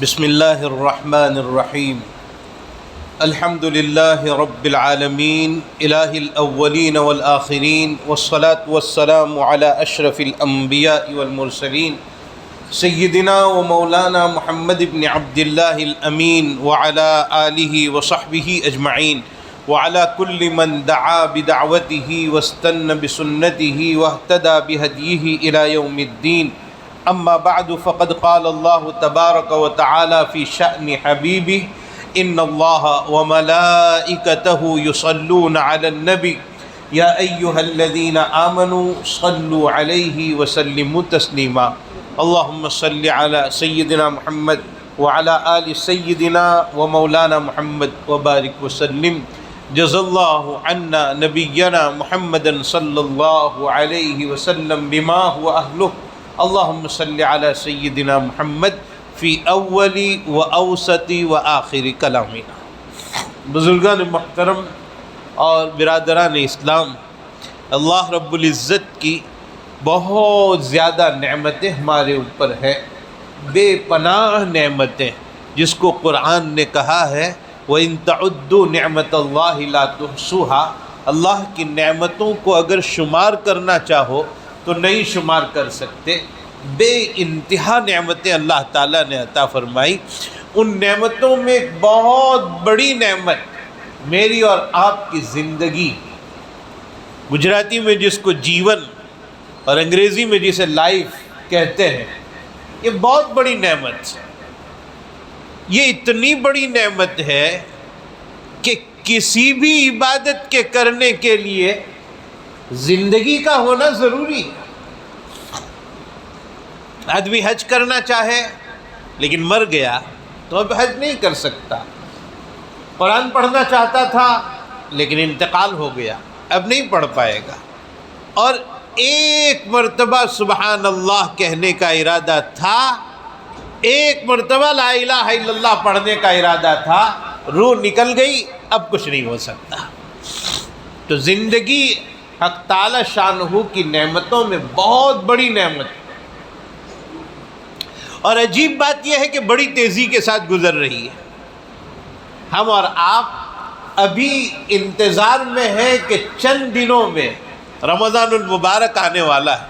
بسم اللہ الرحمن الرحیم الحمد للہ رب العالمین الہ الاولین والآخرین والصلاة والسلام علی اشرف الانبیاء والمرسلین سیدنا و مولانا محمد بن عبد اللہ الامین وعلی آلہ وصحبہ اجمعین وعلی کل من دعا بدعوتہ واستنى بسنتہ واہتدى بہدیہ الی یوم الدین. اما بعد فقد قال الله تبارك وتعالى في شأن حبيبه ان الله وملائكته يصلون على النبي يا ايها الذين آمنوا صلوا عليه وسلموا تسليما. اللهم صل على سيدنا محمد وعلى آل سيدنا ومولانا محمد وبارك وسلم. جزا الله عنا نبينا محمدا صلى الله عليه وسلم بما هو أهله. اللہم صلی علی سیدنا محمد فی اول و اوسط و آخر کلامنا. بزرگان محترم اور برادران اسلام، اللہ رب العزت کی بہت زیادہ نعمتیں ہمارے اوپر ہیں، بے پناہ نعمتیں، جس کو قرآن نے کہا ہے وَإِن تَعُدُّوا نِعْمَةَ اللَّهِ لَا تُحْصُوهَا. اللہ کی نعمتوں کو اگر شمار کرنا چاہو تو نہیں شمار کر سکتے. بے انتہا نعمتیں اللہ تعالیٰ نے عطا فرمائی. ان نعمتوں میں ایک بہت بڑی نعمت میری اور آپ کی زندگی، گجراتی میں جس کو جیون اور انگریزی میں جسے لائف کہتے ہیں، یہ بہت بڑی نعمت ہے. یہ اتنی بڑی نعمت ہے کہ کسی بھی عبادت کے کرنے کے لیے زندگی کا ہونا ضروری ہے. آدمی حج کرنا چاہے لیکن مر گیا تو اب حج نہیں کر سکتا. قرآن پڑھنا چاہتا تھا لیکن انتقال ہو گیا، اب نہیں پڑھ پائے گا. اور ایک مرتبہ سبحان اللہ کہنے کا ارادہ تھا، ایک مرتبہ لا الہ الا اللہ پڑھنے کا ارادہ تھا، روح نکل گئی، اب کچھ نہیں ہو سکتا. تو زندگی حق تعالی شانہ کی نعمتوں میں بہت بڑی نعمت. اور عجیب بات یہ ہے کہ بڑی تیزی کے ساتھ گزر رہی ہے. ہم اور آپ ابھی انتظار میں ہیں کہ چند دنوں میں رمضان المبارک آنے والا ہے،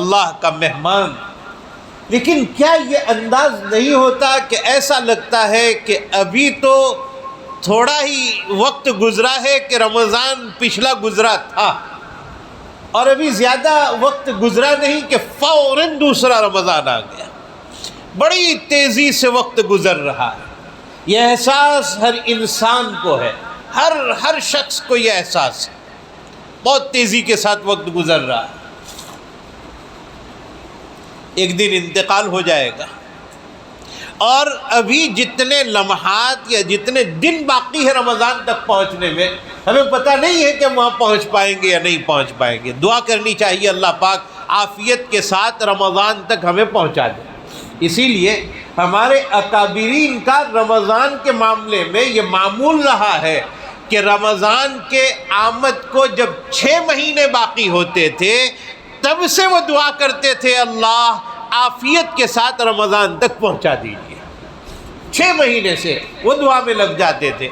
اللہ کا مہمان. لیکن کیا یہ انداز نہیں ہوتا کہ ایسا لگتا ہے کہ ابھی تو تھوڑا ہی وقت گزرا ہے کہ رمضان پچھلا گزرا تھا، اور ابھی زیادہ وقت گزرا نہیں کہ فوراً دوسرا رمضان آ گیا. بڑی تیزی سے وقت گزر رہا ہے. یہ احساس ہر انسان کو ہے، ہر شخص کو یہ احساس ہے. بہت تیزی کے ساتھ وقت گزر رہا ہے. ایک دن انتقال ہو جائے گا، اور ابھی جتنے لمحات یا جتنے دن باقی ہے رمضان تک پہنچنے میں، ہمیں پتہ نہیں ہے کہ ہم وہاں پہنچ پائیں گے یا نہیں پہنچ پائیں گے. دعا کرنی چاہیے اللہ پاک عافیت کے ساتھ رمضان تک ہمیں پہنچا دے. اسی لیے ہمارے اکابرین کا رمضان کے معاملے میں یہ معمول رہا ہے کہ رمضان کے آمد کو جب 6 مہینے باقی ہوتے تھے تب سے وہ دعا کرتے تھے اللہ عافیت کے ساتھ رمضان تک پہنچا دیجیے. 6 مہینے سے وہ دعا میں لگ جاتے تھے.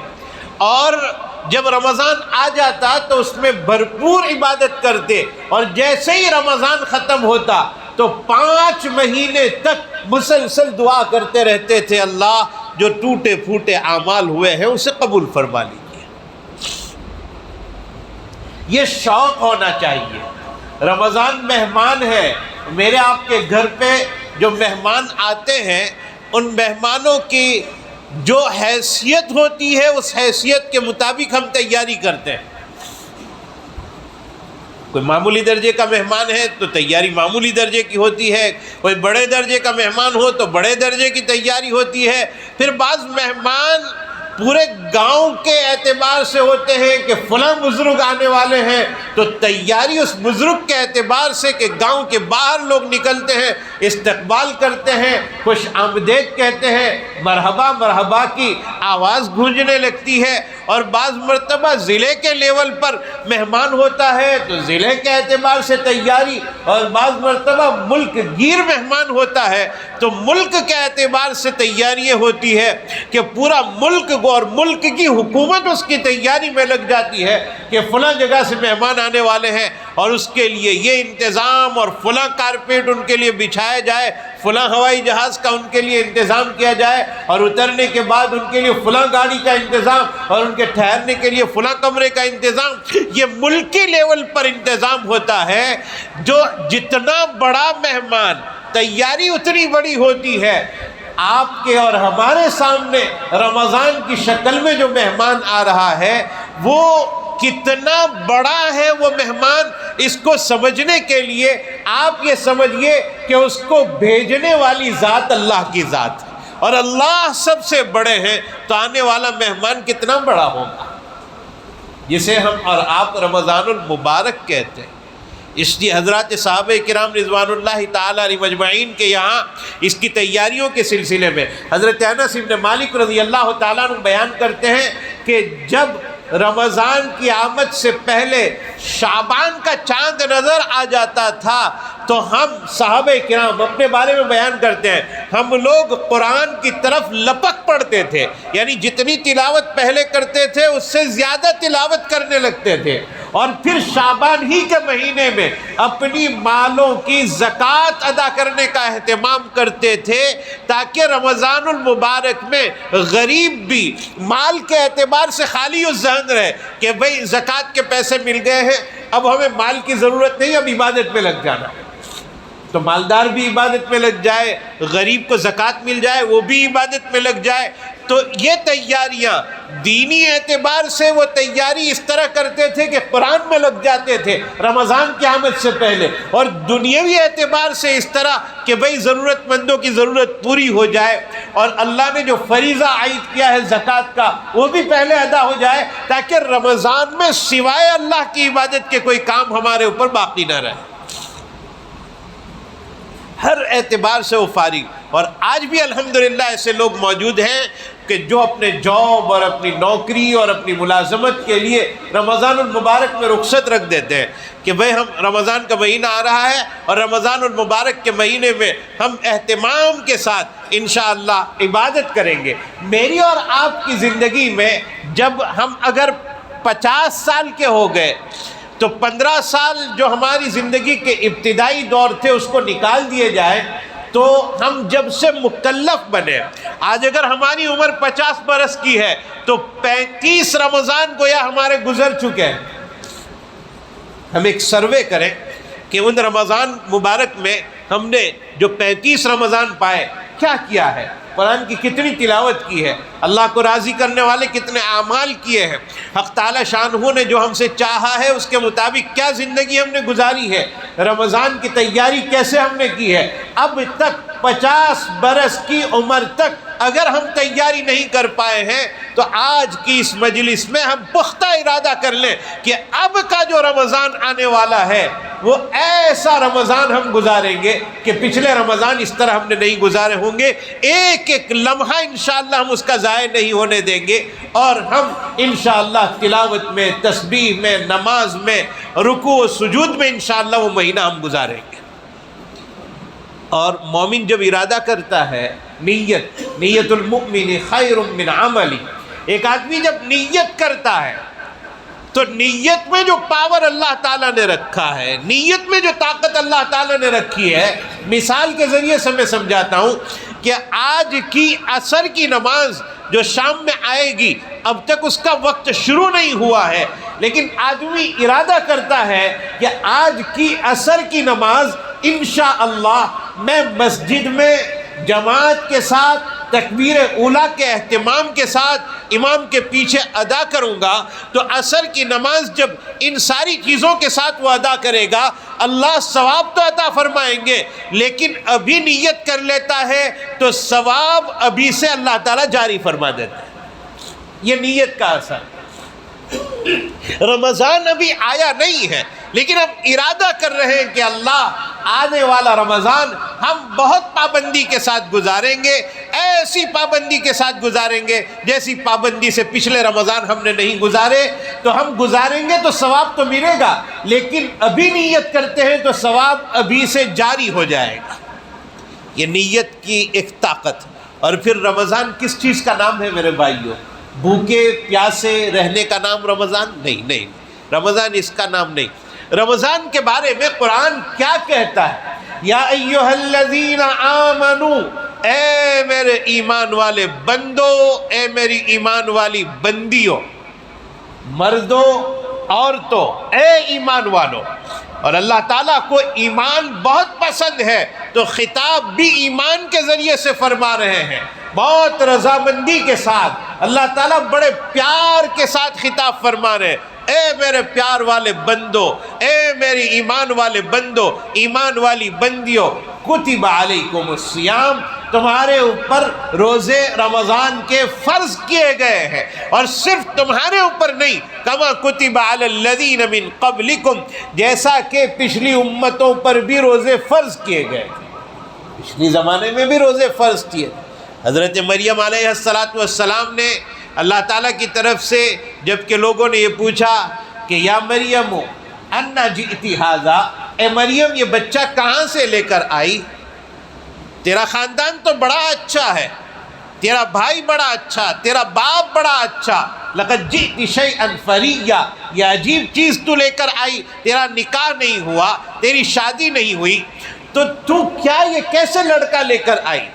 اور جب رمضان آ جاتا تو اس میں بھرپور عبادت کرتے، اور جیسے ہی رمضان ختم ہوتا تو 5 مہینے تک مسلسل دعا کرتے رہتے تھے اللہ جو ٹوٹے پھوٹے اعمال ہوئے ہیں اسے قبول فرما لیجیے. یہ شوق ہونا چاہیے. رمضان مہمان ہے. میرے آپ کے گھر پہ جو مہمان آتے ہیں ان مہمانوں کی جو حیثیت ہوتی ہے اس حیثیت کے مطابق ہم تیاری کرتے ہیں. کوئی معمولی درجے کا مہمان ہے تو تیاری معمولی درجے کی ہوتی ہے، کوئی بڑے درجے کا مہمان ہو تو بڑے درجے کی تیاری ہوتی ہے. پھر بعض مہمان پورے گاؤں کے اعتبار سے ہوتے ہیں کہ فلاں بزرگ آنے والے ہیں، تو تیاری اس بزرگ کے اعتبار سے کہ گاؤں کے باہر لوگ نکلتے ہیں، استقبال کرتے ہیں، خوش آمدید کہتے ہیں، مرحبا مرحبا کی آواز گونجنے لگتی ہے. اور بعض مرتبہ ضلع کے لیول پر مہمان ہوتا ہے تو ضلع کے اعتبار سے تیاری، اور بعض مرتبہ ملک گیر مہمان ہوتا ہے تو ملک کے اعتبار سے تیاری ہوتی ہے کہ پورا ملک اور ملک کی حکومت اس کی تیاری میں لگ جاتی ہے کہ فلاں جگہ سے مہمان آنے والے ہیں اور اس کے لیے یہ انتظام، اور فلاں کارپیٹ ان کے لیے بچھایا جائے، فلاں ہوائی جہاز کا ان کے لیے انتظام کیا جائے، اور اترنے کے بعد ان کے لیے فلاں گاڑی کا انتظام، اور ان کے ٹھہرنے کے لیے فلاں کمرے کا انتظام۔ یہ ملکی لیول پر انتظام ہوتا ہے۔ جو جتنا بڑا مہمان، تیاری اتنی بڑی ہوتی ہے۔ آپ کے اور ہمارے سامنے رمضان کی شکل میں جو مہمان آ رہا ہے وہ کتنا بڑا ہے وہ مہمان، اس کو سمجھنے کے لیے آپ یہ سمجھیے کہ اس کو بھیجنے والی ذات اللہ کی ذات ہے، اور اللہ سب سے بڑے ہیں، تو آنے والا مہمان کتنا بڑا ہوگا، جسے ہم اور آپ رمضان المبارک کہتے ہیں۔ اس لیے حضرات صحابہ کرام رضوان اللہ تعالیٰ علیہ مجمعین کے یہاں اس کی تیاریوں کے سلسلے میں حضرت انس بن مالک رضی اللہ تعالیٰ عنہ بیان کرتے ہیں کہ جب رمضان کی آمد سے پہلے شعبان کا چاند نظر آ جاتا تھا تو ہم صحابہ کرام اپنے بارے میں بیان کرتے ہیں، ہم لوگ قرآن کی طرف لپک پڑتے تھے، یعنی جتنی تلاوت پہلے کرتے تھے اس سے زیادہ تلاوت کرنے لگتے تھے، اور پھر شعبان ہی کے مہینے میں اپنی مالوں کی زکوٰۃ ادا کرنے کا اہتمام کرتے تھے تاکہ رمضان المبارک میں غریب بھی مال کے اعتبار سے خالی الذہن رہے کہ بھئی زکوٰۃ کے پیسے مل گئے ہیں، اب ہمیں مال کی ضرورت نہیں، اب عبادت میں لگ جانا، تو مالدار بھی عبادت میں لگ جائے، غریب کو زکوٰۃ مل جائے وہ بھی عبادت میں لگ جائے۔ تو یہ تیاریاں دینی اعتبار سے وہ تیاری اس طرح کرتے تھے کہ قرآن میں لگ جاتے تھے رمضان کی آمد سے پہلے، اور دنیاوی اعتبار سے اس طرح کہ بھئی ضرورت مندوں کی ضرورت پوری ہو جائے، اور اللہ نے جو فریضہ عائد کیا ہے زکوٰۃ کا وہ بھی پہلے ادا ہو جائے تاکہ رمضان میں سوائے اللہ کی عبادت کے کوئی کام ہمارے اوپر باقی نہ رہے۔ ہر اعتبار سے وہ فارغ، اور آج بھی الحمدللہ ایسے لوگ موجود ہیں کہ جو اپنے جاب اور اپنی نوکری اور اپنی ملازمت کے لیے رمضان المبارک میں رخصت رکھ دیتے ہیں کہ بھئی ہم رمضان کا مہینہ آ رہا ہے اور رمضان المبارک کے مہینے میں ہم اہتمام کے ساتھ انشاءاللہ عبادت کریں گے۔ میری اور آپ کی زندگی میں جب ہم اگر 50 سال کے ہو گئے تو 15 سال جو ہماری زندگی کے ابتدائی دور تھے اس کو نکال دیے جائے تو ہم جب سے مکلف بنے، آج اگر ہماری عمر 50 برس کی ہے تو 35 رمضان گویا ہمارے گزر چکے ہیں۔ ہم ایک سروے کریں کہ ان رمضان مبارک میں ہم نے جو 35 رمضان پائے کیا کیا ہے، قرآن کی کتنی تلاوت کی ہے، اللہ کو راضی کرنے والے کتنے اعمال کیے ہیں، حق تعالی شانہ نے جو ہم سے چاہا ہے اس کے مطابق کیا زندگی ہم نے گزاری ہے، رمضان کی تیاری کیسے ہم نے کی ہے۔ اب تک 50 برس کی عمر تک اگر ہم تیاری نہیں کر پائے ہیں تو آج کی اس مجلس میں ہم پختہ ارادہ کر لیں کہ اب کا جو رمضان آنے والا ہے وہ ایسا رمضان ہم گزاریں گے کہ پچھلے رمضان اس طرح ہم نے نہیں گزارے ہوں گے، ایک ایک لمحہ انشاءاللہ ہم اس کا ضائع نہیں ہونے دیں گے، اور ہم انشاءاللہ تلاوت میں، تسبیح میں، نماز میں، رکوع و سجود میں انشاءاللہ وہ مہینہ ہم گزاریں گے۔ اور مومن جب ارادہ کرتا ہے، نیت المؤمن خیر من عملی، ایک آدمی جب نیت کرتا ہے تو نیت میں جو پاور اللہ تعالیٰ نے رکھا ہے، نیت میں جو طاقت اللہ تعالیٰ نے رکھی ہے، مثال کے ذریعے سے میں سمجھاتا ہوں کہ آج کی عصر کی نماز جو شام میں آئے گی اب تک اس کا وقت شروع نہیں ہوا ہے، لیکن آدمی ارادہ کرتا ہے کہ آج کی عصر کی نماز انشاءاللہ میں مسجد میں جماعت کے ساتھ تکبیر اولیٰ کے اہتمام کے ساتھ امام کے پیچھے ادا کروں گا، تو عصر کی نماز جب ان ساری چیزوں کے ساتھ وہ ادا کرے گا اللہ ثواب تو عطا فرمائیں گے، لیکن ابھی نیت کر لیتا ہے تو ثواب ابھی سے اللہ تعالیٰ جاری فرما دیتا ہے۔ یہ نیت کا اثر۔ رمضان ابھی آیا نہیں ہے، لیکن ہم ارادہ کر رہے ہیں کہ اللہ آنے والا رمضان ہم بہت پابندی کے ساتھ گزاریں گے، ایسی پابندی کے ساتھ گزاریں گے جیسی پابندی سے پچھلے رمضان ہم نے نہیں گزارے۔ تو ہم گزاریں گے تو ثواب تو ملے گا، لیکن ابھی نیت کرتے ہیں تو ثواب ابھی سے جاری ہو جائے گا۔ یہ نیت کی ایک طاقت۔ اور پھر رمضان کس چیز کا نام ہے میرے بھائیوں؟ بھوکے پیاسے رہنے کا نام رمضان نہیں، رمضان اس کا نام نہیں۔ رمضان کے بارے میں قرآن کیا کہتا ہے؟ یا ایھا الذین آمنو، اے میرے ایمان والے بندو، اے میری ایمان والی بندیوں، مردوں عورتوں، اے ایمان والو۔ اور اللہ تعالیٰ کو ایمان بہت پسند ہے، تو خطاب بھی ایمان کے ذریعے سے فرما رہے ہیں، بہت رضامندی کے ساتھ۔ اللہ تعالیٰ بڑے پیار کے ساتھ خطاب فرما رہے ہیں، اے میرے پیار والے بندو، اے میری ایمان والے بندو، ایمان والی بندیوں، کتب علیکم الصیام، تمہارے اوپر روزے رمضان کے فرض کیے گئے ہیں، اور صرف تمہارے اوپر نہیں، کما کتب علی الذین من قبلکم، جیسا کہ پچھلی امتوں پر بھی روزے فرض کیے گئے تھے، پچھلی زمانے میں بھی روزے فرض کیے۔ حضرت مریم علیہ السلام نے اللہ تعالیٰ کی طرف سے جب کہ لوگوں نے یہ پوچھا کہ یا مریم انا جئتی ھذا، اے مریم یہ بچہ کہاں سے لے کر آئی؟ تیرا خاندان تو بڑا اچھا ہے، تیرا بھائی بڑا اچھا، تیرا باپ بڑا اچھا، لقد جئت شیئا فریا، یہ عجیب چیز تو لے کر آئی، تیرا نکاح نہیں ہوا، تیری شادی نہیں ہوئی، تو کیا یہ کیسے لڑکا لے کر آئی؟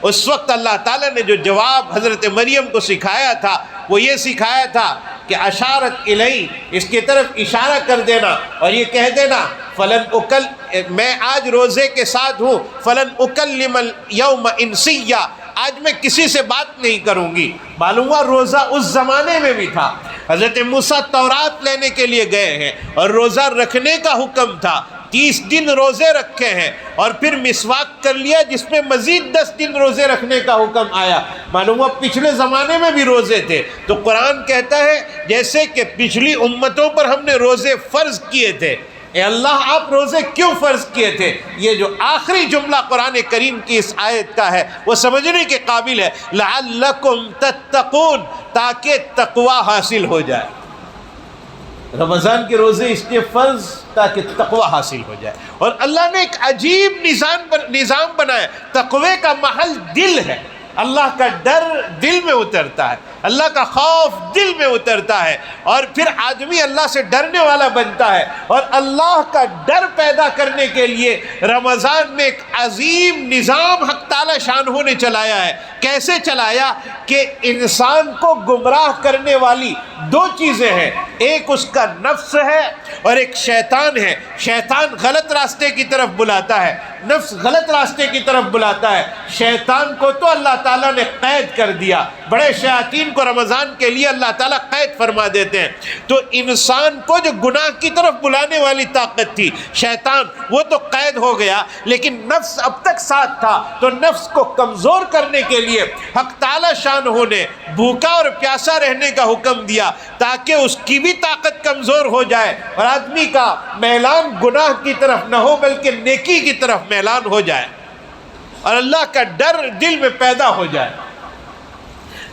اس وقت اللہ تعالیٰ نے جو جواب حضرت مریم کو سکھایا تھا وہ یہ سکھایا تھا کہ اشارت الی، اس کی طرف اشارہ کر دینا اور یہ کہہ دینا میں آج روزے کے ساتھ ہوں، فلن اکلم الیوم انسیا، آج میں کسی سے بات نہیں کروں گی۔ معلوم ہوا روزہ اس زمانے میں بھی تھا، حضرت موسیٰ تورات لینے کے لیے گئے ہیں اور روزہ رکھنے کا حکم تھا، 30 دن روزے رکھے ہیں، اور پھر مسواک کر لیا جس میں مزید 10 دن روزے رکھنے کا حکم آیا۔ معلوم ہوا پچھلے زمانے میں بھی روزے تھے، تو قرآن کہتا ہے جیسے کہ پچھلی امتوں پر ہم نے روزے فرض کیے تھے، اے اللہ آپ روزے کیوں فرض کیے تھے؟ یہ جو آخری جملہ قرآن کریم کی اس آیت کا ہے وہ سمجھنے کے قابل ہے، لعلکم تتقون، تاکہ تقوی حاصل ہو جائے۔ رمضان کے روزے اس لیے فرض تاکہ تقوی حاصل ہو جائے، اور اللہ نے ایک عجیب نظام بنایا، تقوی کا محل دل ہے، اللہ کا ڈر دل میں اترتا ہے، اللہ کا خوف دل میں اترتا ہے، اور پھر آدمی اللہ سے ڈرنے والا بنتا ہے۔ اور اللہ کا ڈر پیدا کرنے کے لیے رمضان میں ایک عظیم نظام حق تعالی شانہ نے چلایا ہے۔ کیسے چلایا کہ انسان کو گمراہ کرنے والی 2 چیزیں ہیں، ایک اس کا نفس ہے اور ایک شیطان ہے۔ شیطان غلط راستے کی طرف بلاتا ہے، نفس غلط راستے کی طرف بلاتا ہے۔ شیطان کو تو اللہ تعالیٰ نے قید کر دیا، بڑے شیاطین کو رمضان کے لیے اللہ تعالیٰ قید فرما دیتے ہیں۔ تو انسان کو جو گناہ کی طرف بلانے والی طاقت تھی شیطان، وہ تو قید ہو گیا، لیکن نفس اب تک ساتھ تھا، تو نفس کو کمزور کرنے کے لیے حق تعالیٰ شانہ نے بھوکا اور پیاسا رہنے کا حکم دیا، تاکہ اس کی بھی طاقت کمزور ہو جائے اور آدمی کا میلان گناہ کی طرف نہ ہو بلکہ نیکی کی طرف میلان ہو جائے، اور اللہ کا ڈر دل میں پیدا ہو جائے۔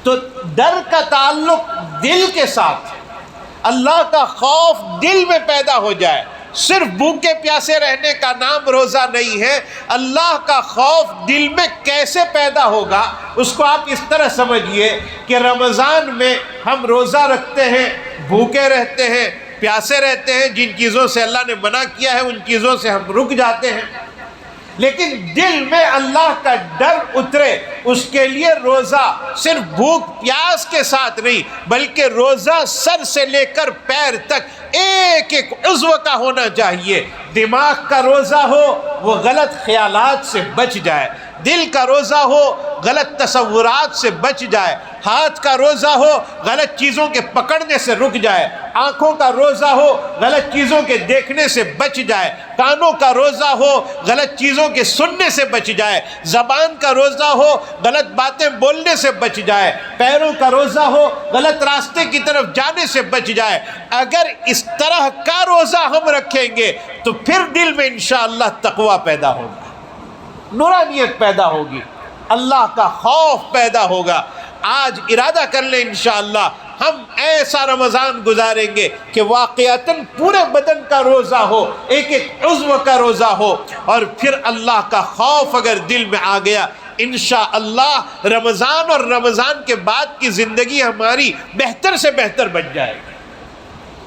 تو ڈر کا تعلق دل کے ساتھ، اللہ کا خوف دل میں پیدا ہو جائے۔ صرف بھوکے پیاسے رہنے کا نام روزہ نہیں ہے، اللہ کا خوف دل میں کیسے پیدا ہوگا اس کو آپ اس طرح سمجھیے کہ رمضان میں ہم روزہ رکھتے ہیں، بھوکے رہتے ہیں، پیاسے رہتے ہیں، جن چیزوں سے اللہ نے منع کیا ہے ان چیزوں سے ہم رک جاتے ہیں، لیکن دل میں اللہ کا ڈر اترے، اس کے لیے روزہ صرف بھوک پیاس کے ساتھ نہیں بلکہ روزہ سر سے لے کر پیر تک ایک ایک عضو کا ہونا چاہیے۔ دماغ کا روزہ ہو، وہ غلط خیالات سے بچ جائے، دل کا روزہ ہو غلط تصورات سے بچ جائے، ہاتھ کا روزہ ہو غلط چیزوں کے پکڑنے سے رک جائے، آنکھوں کا روزہ ہو غلط چیزوں کے دیکھنے سے بچ جائے، کانوں کا روزہ ہو غلط چیزوں کے سننے سے بچ جائے، زبان کا روزہ ہو غلط باتیں بولنے سے بچ جائے، پیروں کا روزہ ہو غلط راستے کی طرف جانے سے بچ جائے۔ اگر اس طرح کا روزہ ہم رکھیں گے تو پھر دل میں انشاءاللہ تقویٰ پیدا ہوگا، نورانیت پیدا ہوگی، اللہ کا خوف پیدا ہوگا۔ آج ارادہ کر لیں انشاءاللہ ہم ایسا رمضان گزاریں گے کہ واقعتاً پورے بدن کا روزہ ہو، ایک ایک عضو کا روزہ ہو، اور پھر اللہ کا خوف اگر دل میں آ گیا انشاءاللہ رمضان اور رمضان کے بعد کی زندگی ہماری بہتر سے بہتر بن جائے گی۔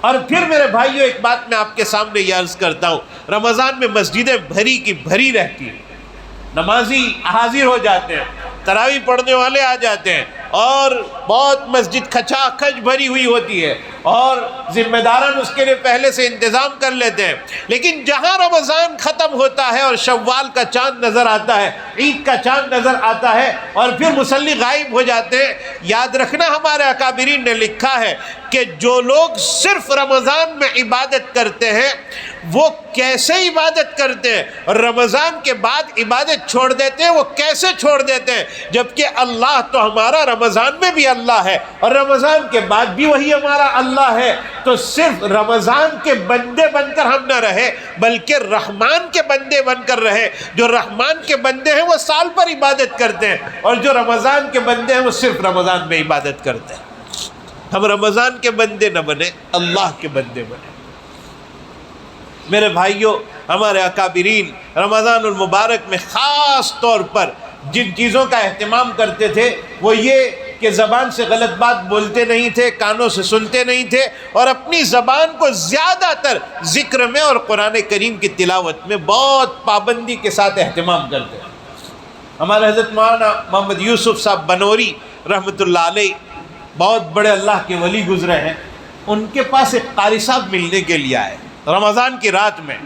اور پھر میرے بھائیو ایک بات میں آپ کے سامنے یہ عرض کرتا ہوں، رمضان میں مسجدیں بھری کی بھری رہتی ہیں، نمازی حاضر ہو جاتے ہیں، تراویح پڑھنے والے آ جاتے ہیں، اور بہت مسجد کھچا کھچ بھری ہوئی ہوتی ہے، اور ذمہ داران اس کے لیے پہلے سے انتظام کر لیتے ہیں۔ لیکن جہاں رمضان ختم ہوتا ہے اور شوال کا چاند نظر آتا ہے، عید کا چاند نظر آتا ہے، اور پھر مصلی غائب ہو جاتے ہیں، یاد رکھنا ہمارے اکابرین نے لکھا ہے کہ جو لوگ صرف رمضان میں عبادت کرتے ہیں وہ کیسے عبادت کرتے ہیں، اور رمضان کے بعد عبادت چھوڑ دیتے ہیں وہ کیسے چھوڑ دیتے ہیں، جبکہ اللہ تو ہمارا رمضان میں بھی اللہ ہے اور رمضان کے بعد بھی وہی ہمارا اللہ ہے۔ تو صرف رمضان کے بندے بن کر ہم نہ رہے بلکہ رحمان کے بندے بن کر رہے۔ جو رحمان کے بندے ہیں وہ سال پر عبادت کرتے ہیں، اور جو رمضان کے بندے ہیں وہ صرف رمضان میں عبادت کرتے ہیں۔ ہم رمضان کے بندے نہ بنے، اللہ کے بندے بنے۔ میرے بھائیوں، ہمارے اکابرین رمضان المبارک میں خاص طور پر جن چیزوں کا اہتمام کرتے تھے وہ یہ کہ زبان سے غلط بات بولتے نہیں تھے، کانوں سے سنتے نہیں تھے، اور اپنی زبان کو زیادہ تر ذکر میں اور قرآن کریم کی تلاوت میں بہت پابندی کے ساتھ اہتمام کرتے ہیں۔ ہمارے حضرت مولانا محمد یوسف صاحب بنوری رحمۃ اللہ علیہ بہت بڑے اللہ کے ولی گزرے ہیں، ان کے پاس ایک قاری صاحب ملنے کے لیے آئے رمضان کی رات میں،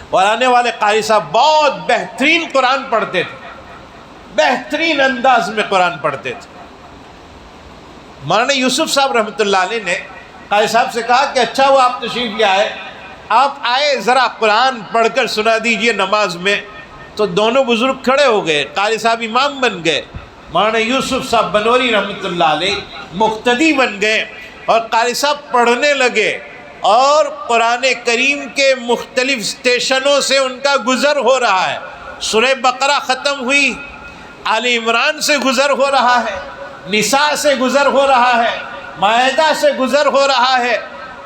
اور آنے والے قاری صاحب بہت بہترین قرآن پڑھتے تھے، بہترین انداز میں قرآن پڑھتے تھے۔ مولانا یوسف صاحب رحمۃ اللہ علیہ نے قاری صاحب سے کہا کہ اچھا وہ آپ تشریف لے آئے، آپ آئے ذرا قرآن پڑھ کر سنا دیجئے نماز میں۔ تو دونوں بزرگ کھڑے ہو گئے، قاری صاحب امام بن گئے، مولانا یوسف صاحب بنوری رحمۃ اللہ علیہ مقتدی بن گئے، اور قاری صاحب پڑھنے لگے، اور قرآن کریم کے مختلف سٹیشنوں سے ان کا گزر ہو رہا ہے۔ سورہ بقرہ ختم ہوئی، آل عمران سے گزر ہو رہا ہے، نساء سے گزر ہو رہا ہے، مائدہ سے گزر ہو رہا ہے،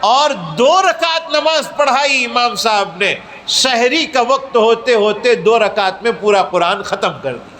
اور 2 رکعت نماز پڑھائی امام صاحب نے۔ سحری کا وقت ہوتے ہوتے 2 رکعت میں پورا قرآن ختم کر دیا۔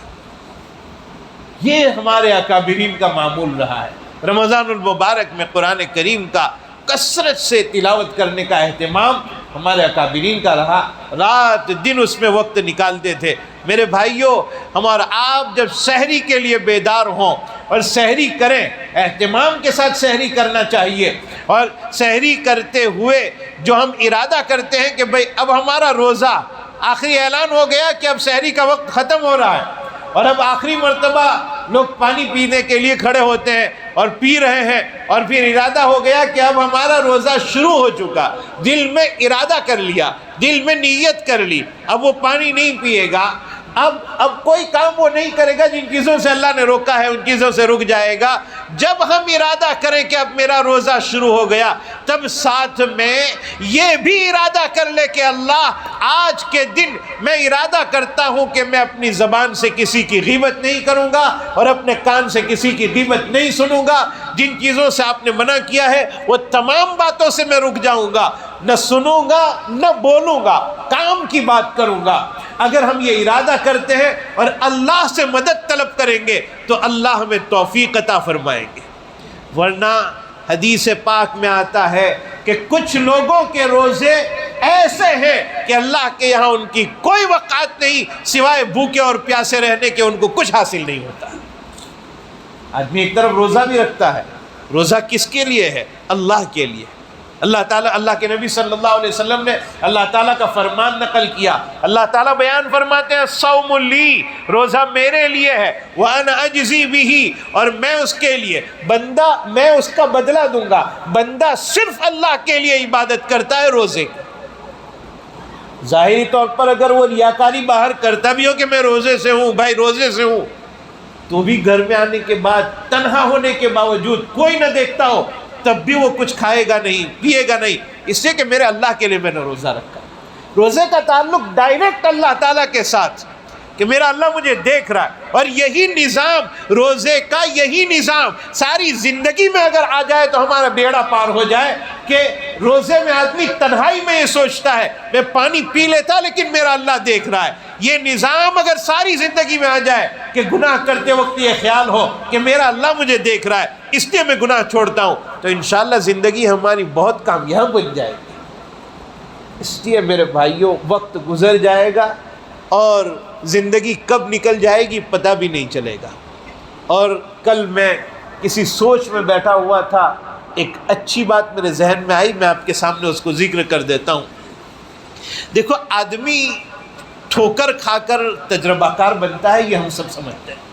یہ ہمارے اکابرین کا معمول رہا ہے۔ رمضان المبارک میں قرآن کریم کا کثرت سے تلاوت کرنے کا اہتمام ہمارے اکابرین کا رہا، رات دن اس میں وقت نکالتے تھے۔ میرے بھائیوں، ہمارا آپ جب سحری کے لیے بیدار ہوں اور سحری کریں، اہتمام کے ساتھ سحری کرنا چاہیے، اور سحری کرتے ہوئے جو ہم ارادہ کرتے ہیں کہ بھئی اب ہمارا روزہ، آخری اعلان ہو گیا کہ اب سحری کا وقت ختم ہو رہا ہے، اور اب آخری مرتبہ لوگ پانی پینے کے لیے کھڑے ہوتے ہیں اور پی رہے ہیں، اور پھر ارادہ ہو گیا کہ اب ہمارا روزہ شروع ہو چکا، دل میں ارادہ کر لیا، دل میں نیت کر لی، اب وہ پانی نہیں پیے گا، اب کوئی کام وہ نہیں کرے گا جن چیزوں سے اللہ نے روکا ہے، ان چیزوں سے رک جائے گا۔ جب ہم ارادہ کریں کہ اب میرا روزہ شروع ہو گیا، تب ساتھ میں یہ بھی ارادہ کر لے کہ اللہ آج کے دن میں ارادہ کرتا ہوں کہ میں اپنی زبان سے کسی کی غیبت نہیں کروں گا، اور اپنے کان سے کسی کی غیبت نہیں سنوں گا، جن چیزوں سے آپ نے منع کیا ہے وہ تمام باتوں سے میں رک جاؤں گا، نہ سنوں گا نہ بولوں گا، کام کی بات کروں گا۔ اگر ہم یہ ارادہ کرتے ہیں اور اللہ سے مدد طلب کریں گے تو اللہ ہمیں توفیق عطا فرمائیں گے۔ ورنہ حدیث پاک میں آتا ہے کہ کچھ لوگوں کے روزے ایسے ہیں کہ اللہ کے یہاں ان کی کوئی وقعت نہیں سوائے بھوکے اور پیاسے رہنے کے، ان کو کچھ حاصل نہیں ہوتا۔ آدمی ایک طرف روزہ بھی رکھتا ہے، روزہ کس کے لیے ہے؟ اللہ کے لیے۔ اللہ تعالیٰ، اللہ کے نبی صلی اللہ علیہ وسلم نے اللہ تعالیٰ کا فرمان نقل کیا. اللہ تعالیٰ بیان فرماتے ہیں صوم لی، روزہ میرے لیے ہے، وَأَنَا أَجْزِي بِهِ، اور میں اس کے لیے، بندہ میں اس کا بدلہ دوں گا. بندہ صرف اللہ کے لیے عبادت کرتا ہے روزے کی. ظاہری طور پر اگر وہ ریاکاری باہر کرتا بھی ہو کہ میں روزے سے ہوں، بھائی روزے سے ہوں، تو بھی گھر میں آنے کے بعد تنہا ہونے کے باوجود کوئی نہ دیکھتا ہو تب بھی وہ کچھ کھائے گا نہیں، پیے گا نہیں، اس لیے کہ میرے اللہ کے لیے میں نے روزہ رکھا. روزے کا تعلق ڈائریکٹ اللہ تعالیٰ کے ساتھ کہ میرا اللہ مجھے دیکھ رہا ہے. اور یہی نظام روزے کا، یہی نظام ساری زندگی میں اگر آ جائے تو ہمارا بیڑا پار ہو جائے کہ روزے میں آدمی تنہائی میں یہ سوچتا ہے میں پانی پی لیتا لیکن میرا اللہ دیکھ رہا ہے. یہ نظام اگر ساری زندگی میں آ جائے کہ گناہ کرتے وقت یہ خیال ہو کہ میرا اللہ مجھے دیکھ رہا ہے اس لیے میں گناہ چھوڑتا ہوں، تو انشاءاللہ زندگی ہماری بہت کامیاب بن جائے گی. اس لیے میرے بھائیوں، وقت گزر جائے گا اور زندگی کب نکل جائے گی پتہ بھی نہیں چلے گا. اور کل میں کسی سوچ میں بیٹھا ہوا تھا، ایک اچھی بات میرے ذہن میں آئی، میں آپ کے سامنے اس کو ذکر کر دیتا ہوں. دیکھو، آدمی ٹھوکر کھا کر تجربہ کار بنتا ہے، یہ ہم سب سمجھتے ہیں.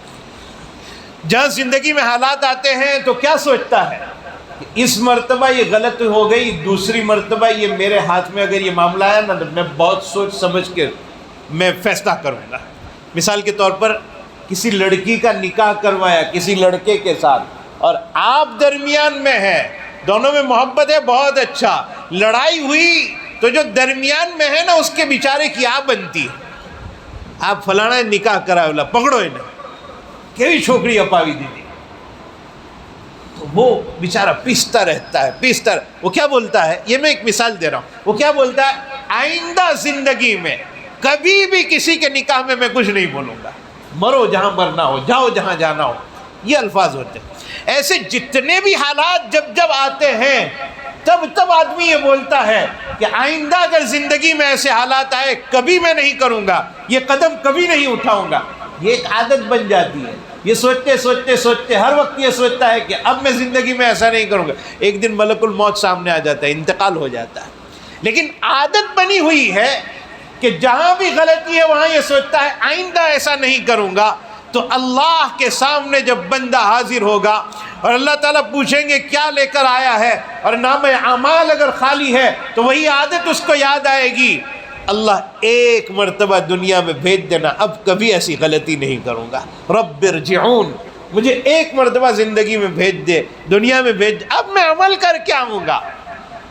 جہاں زندگی میں حالات آتے ہیں تو کیا سوچتا ہے کہ اس مرتبہ یہ غلط ہو گئی، دوسری مرتبہ یہ میرے ہاتھ میں اگر یہ معاملہ آیا نا، میں بہت سوچ سمجھ کے میں فیصلہ کروں گا. مثال کے طور پر کسی لڑکی کا نکاح کروایا کسی لڑکے کے ساتھ اور آپ درمیان میں ہیں، دونوں میں محبت ہے، بہت اچھا، لڑائی ہوئی تو جو درمیان میں ہے نا اس کے بیچارے کی آپ بنتی ہے. آپ فلانا نکاح کرا والا پکڑو انہیں، کئی چھوکری اپاوی دی تھی، تو وہ بیچارہ پیستا رہتا ہے. وہ کیا بولتا ہے، یہ میں ایک مثال دے رہا ہوں، وہ کیا بولتا ہے، آئندہ زندگی میں کبھی بھی کسی کے نکاح میں کچھ نہیں بولوں گا، مرو جہاں مرنا ہو، جاؤ جہاں جانا ہو. یہ الفاظ ہوتے ہیں. ایسے جتنے بھی حالات جب آتے ہیں تب آدمی یہ بولتا ہے کہ آئندہ اگر زندگی میں ایسے حالات آئے کبھی میں نہیں کروں گا، یہ قدم کبھی نہیں اٹھاؤں گا. یہ ایک عادت بن جاتی ہے. یہ سوچتے ہر وقت یہ سوچتا ہے کہ اب میں زندگی میں ایسا نہیں کروں گا. ایک دن ملک الموت سامنے آ جاتا ہے، انتقال ہو جاتا ہے. لیکن عادت بنی ہوئی ہے کہ جہاں بھی غلطی ہے وہاں یہ سوچتا ہے آئندہ ایسا نہیں کروں گا. تو اللہ کے سامنے جب بندہ حاضر ہوگا اور اللہ تعالیٰ پوچھیں گے کیا لے کر آیا ہے، اور نام اعمال اگر خالی ہے تو وہی عادت اس کو یاد آئے گی، اللہ ایک مرتبہ دنیا میں بھیج دینا، اب کبھی ایسی غلطی نہیں کروں گا. رب ارجعون، مجھے ایک مرتبہ زندگی میں بھیج دے، دنیا میں بھیج دے، اب میں عمل کر کے آؤں گا.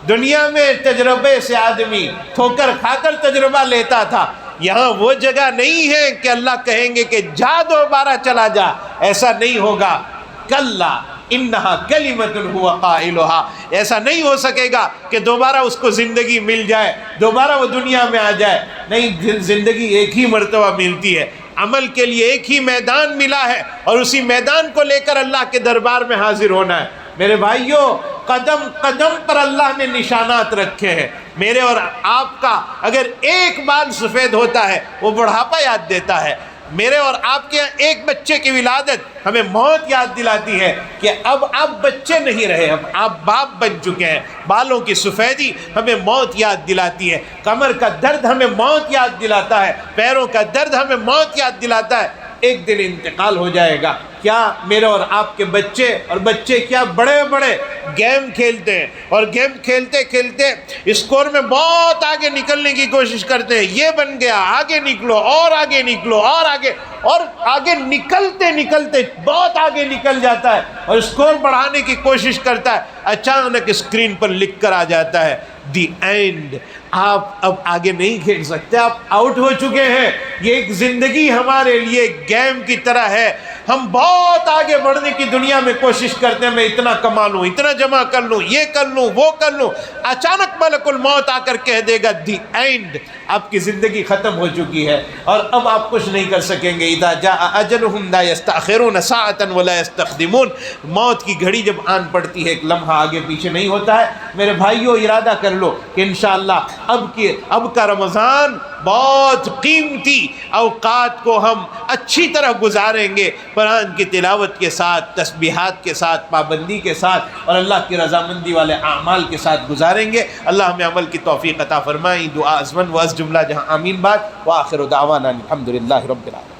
دنیا میں تجربے سے آدمی ٹھوکر کھا کر تجربہ لیتا تھا. یہاں وہ جگہ نہیں ہے کہ اللہ کہیں گے کہ جا دوبارہ چلا جا، ایسا نہیں ہوگا. کلا انہا کلمۃ هو قائلها، ایسا نہیں ہو سکے گا کہ دوبارہ اس کو زندگی مل جائے، دوبارہ وہ دنیا میں آ جائے. نہیں، زندگی ایک ہی مرتبہ ملتی ہے، عمل کے لیے ایک ہی میدان ملا ہے اور اسی میدان کو لے کر اللہ کے دربار میں حاضر ہونا ہے. میرے بھائیوں، قدم قدم پر اللہ نے نشانات رکھے ہیں. میرے اور آپ کا اگر ایک بال سفید ہوتا ہے وہ بڑھاپا یاد دیتا ہے. میرے اور آپ کے ایک بچے کی ولادت ہمیں موت یاد دلاتی ہے کہ اب آپ بچے نہیں رہے، اب آپ باپ بن چکے ہیں. بالوں کی سفیدی ہمیں موت یاد دلاتی ہے، کمر کا درد ہمیں موت یاد دلاتا ہے، پیروں کا درد ہمیں موت یاد دلاتا ہے. ایک دن انتقال ہو جائے گا. کیا میرے اور آپ کے بچے، اور بچے کیا بڑے بڑے گیم کھیلتے ہیں اور گیم کھیلتے کھیلتے اسکور میں بہت آگے نکلنے کی کوشش کرتے ہیں. یہ بن گیا، آگے نکلو اور آگے نکلو اور آگے نکلتے نکلتے بہت آگے نکل جاتا ہے اور اسکور بڑھانے کی کوشش کرتا ہے. اچانک اسکرین پر لکھ کر آ جاتا ہے دی اینڈ. آپ اب آگے نہیں کھیل سکتے، آپ آؤٹ ہو چکے ہیں. یہ ایک زندگی ہمارے لیے گیم کی طرح ہے. ہم بہت آگے بڑھنے کی دنیا میں کوشش کرتے ہیں، میں اتنا کما لوں، اتنا جمع کر لوں، یہ کر لوں، وہ کر لوں. اچانک ملک الموت آ کر کہہ دے گا دی اینڈ، آپ کی زندگی ختم ہو چکی ہے اور اب آپ کچھ نہیں کر سکیں گے. اذا جاء اجلهم لا يستأخرون ساعة ولا يستقدمون. موت کی گھڑی جب آن پڑتی ہے ایک لمحہ آگے پیچھے نہیں ہوتا ہے. میرے بھائیوں ارادہ کر لو کہ انشاءاللہ اب کا رمضان بہت قیمتی اوقات کو ہم اچھی طرح گزاریں گے، قرآن کی تلاوت کے ساتھ، تسبیحات کے ساتھ، پابندی کے ساتھ اور اللہ کی رضامندی والے اعمال کے ساتھ گزاریں گے. اللہ ہمیں عمل کی توفیق عطا فرمائیں. دعا ازمن و از جملہ جہاں آمین بات. وآخر دعوانا الحمدللہ رب العالمین.